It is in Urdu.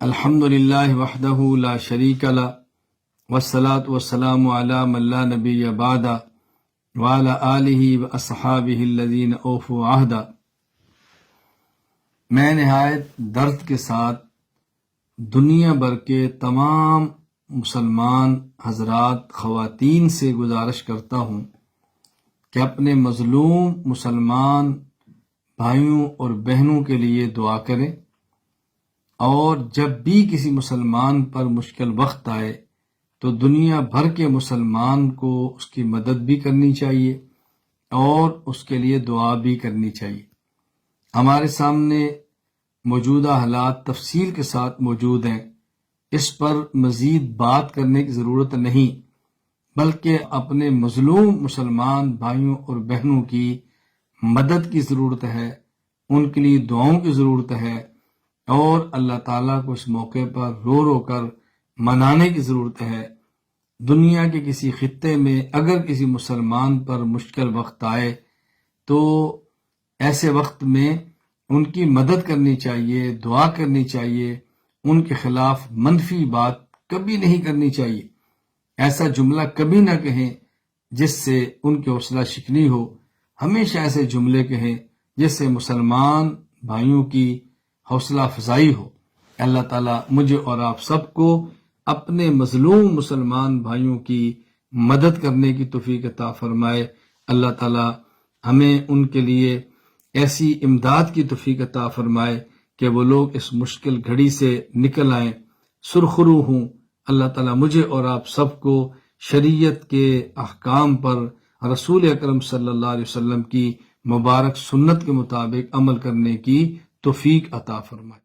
الحمد للہ وحدہ لا شریک لہ والصلاة والسلام علی من لا نبی بعد وعلی آلہ واصحابہ الذین اوفوا عہدا۔ میں نہایت درد کے ساتھ دنیا بھر کے تمام مسلمان حضرات خواتین سے گزارش کرتا ہوں کہ اپنے مظلوم مسلمان بھائیوں اور بہنوں کے لیے دعا کریں، اور جب بھی کسی مسلمان پر مشکل وقت آئے تو دنیا بھر کے مسلمان کو اس کی مدد بھی کرنی چاہیے اور اس کے لیے دعا بھی کرنی چاہیے۔ ہمارے سامنے موجودہ حالات تفصیل کے ساتھ موجود ہیں، اس پر مزید بات کرنے کی ضرورت نہیں، بلکہ اپنے مظلوم مسلمان بھائیوں اور بہنوں کی مدد کی ضرورت ہے، ان کے لیے دعاؤں کی ضرورت ہے، اور اللہ تعالیٰ کو اس موقع پر رو رو کر منانے کی ضرورت ہے۔ دنیا کے کسی خطے میں اگر کسی مسلمان پر مشکل وقت آئے تو ایسے وقت میں ان کی مدد کرنی چاہیے، دعا کرنی چاہیے، ان کے خلاف منفی بات کبھی نہیں کرنی چاہیے، ایسا جملہ کبھی نہ کہیں جس سے ان کی حوصلہ شکنی ہو۔ ہمیشہ ایسے جملے کہیں جس سے مسلمان بھائیوں کی حوصلہ افزائی ہو۔ اللہ تعالیٰ مجھے اور آپ سب کو اپنے مظلوم مسلمان بھائیوں کی مدد کرنے کی توفیق عطا فرمائے۔ اللہ تعالیٰ ہمیں ان کے لیے ایسی امداد کی توفیق عطا فرمائے کہ وہ لوگ اس مشکل گھڑی سے نکل آئیں، سرخرو ہوں۔ اللہ تعالیٰ مجھے اور آپ سب کو شریعت کے احکام پر رسول اکرم صلی اللہ علیہ وسلم کی مبارک سنت کے مطابق عمل کرنے کی توفیق عطا فرمائے۔